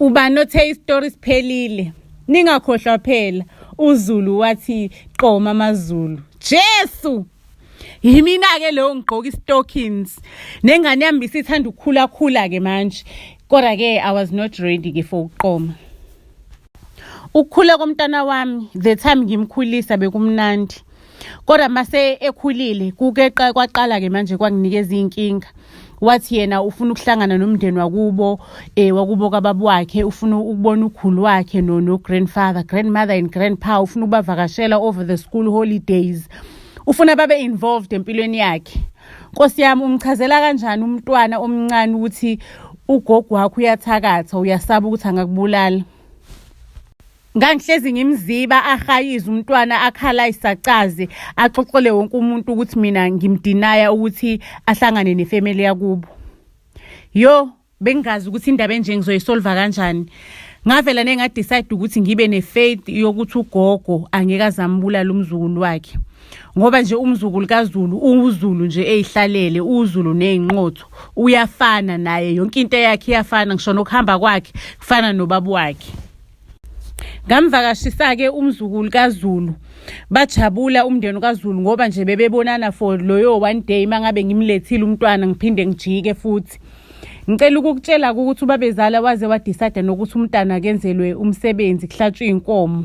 Ubani othe istory siphelile. Ningakhohlwa phela. uZulu wathi qoma amaZulu. Jesu! Yimina ke lo ngigqoka istockings. Nengane yami isithanda ukukhula ke manje. Kodwa ke I was not ready ke for ukuqoma. Ukukhula komntana wami, the time ngimkhulisa bekumnandi. Kodwa mase ekhulile kukeqa kwaqala ke manje kwanginikeza inkinga. Wathi yena ufuna ukuhlangana nomndeni wakubo wakubo kababa wakhe, ufuna ukubona ukhulu wakhe no grandfather, grandmother and grandpa, ufuna ukubavakashela over the school holidays. Ufuna babe involved empilweni yakhe. Nkosi yami umchazela kanjani umntwana omncane ukuthi ugogo wakho uyathakatha, uyasaba ukuthi angakubulala? Ngangihlezi ngimziba ahayiza umntwana akhala isacaze axoxele wonke umuntu ukuthi mina ngimdinaya ukuthi ahlangane nefamily yakubo. Yo bengazi ukuthi indaba enje ngizoyisolva kanjani. Ngavela nengadecide ukuthi ngibe nefaith yokuthi ugogo angeke azambulala umzukulu wakhe. Ngoba nje umzukulu kaZulu uZulu nje eyihlalele, uZulu nezinqotho uyafana naye, yonke into yakhe iyafana, ngisho nokuhamba kwakhe kufana nobaba wakhe. Ngamvakashisa ke umzukulu kaZulu, bajabula umndeni kaZulu ngoba nje bebebonana for loyo one day. Mangabe ngimlethile umntwana ngiphinde ngijike futhi. Ngicela ukukutshela ukuthi ubabezala waze wadecide nokuthi umntana kenzelwe umsebenzi, kuhlatshwe inkomo.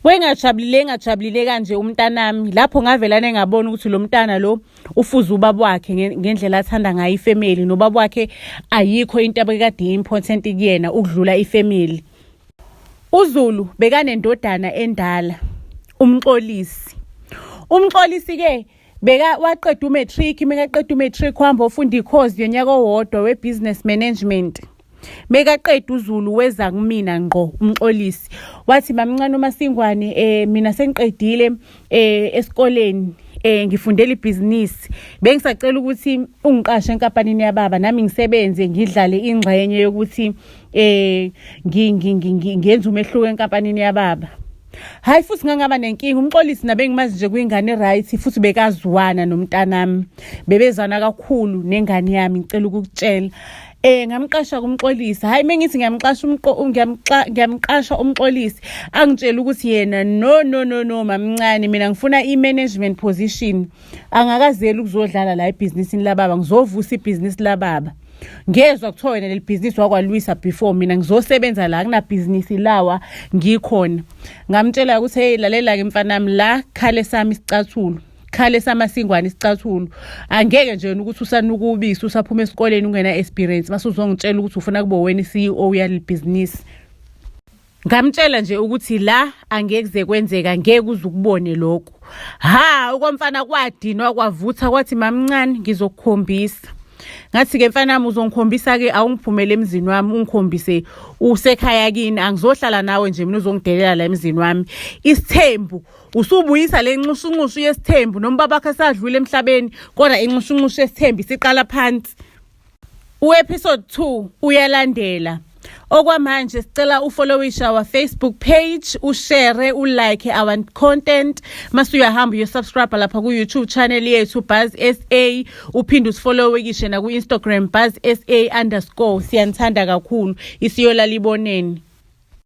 Ngajabulile kanje umntanami. Lapho ngavelane ngabona ukuthi lo mntana lo ufuza ubaba wakhe ngendlela athanda ngayo ifamily, nobaba wakhe ayikho into abekade important kuyena ukudlula ifamily. uZulu bekanendodana endala, uMxolisi. uMxolisi ke waqeda umatric, mekaqeda umatric wahamba ufunda icourse yonyaka owodwa webusiness management. Mekaqeda uZulu weza kumina ngqo uMxolisi. Wathi mamncane uMasingwane, mina sengiqedile esikoleni, ngifundela ibusiness. Bengisacela ukuthi ungiqashe enkampanini yababa nami ngisebenze ngidlale ingxenye yokuthi ngenza umehluko enkampanini yababa. Hayi futhi ngangaba nenkinga. uMxolisi nabe ngimazi nje kuyingane right, futhi bekazwana nomntanami. Bebezwana kakhulu nengane yami, ngicela ukukutshela. Ngamqasha kumXolisi. Hayi mengithi ngiyamqasha uMxolisi, angitshela ukuthi yena no mamncane, mina ngifuna i-management position. Angakazeli ukuzodlala la ebhizinisini lababa, ngizovusa ibhizinisi lababa. Ngezwe kuthiwa wena leli business wakwalwisa before, mina ngizosebenza la kunabhizinisi lawa ngikhona. Ngamtshela ukuthi hey lalela ke mfanami, la khale sami isicathulo, khale saMasingwane isicathulo. Angeke nje ukuthi usanukubisa usaphuma esikoleni ungena experience base uzongitshela ukuthi ufuna kube wena iCEO yaleli business. Ngamtshela nje ukuthi la angeke kwenzeka, ngeke uzukubone lokho. Ukwamfana kwadinwa kwavutha kwathi mamncane ngizokukhombisa. Ngathi ke mfanami uzongikhombisa ke, awungiphumele emzini wami, ungikhombise usekhaya kini, angizohlala nawe nje mina uzongidelela la emzini wami. Isithembu usubuyisa le nxushunxushu yesithembu, noma babakhe sadlule emhlabeni kodwa inxushunxushu yesithembu siqala phansi. Episode 2 uyalandela. Okwamanje sicela ufollowishe our Facebook page, ushare, ulike our content. Mase uyahamba uyosubscribe lapha ku YouTube channel yethu Buzz SA, uphinde usifollowe kishe na ku Instagram Buzz SA_. Siyanthanda kakhulu, isiyolala iboneni.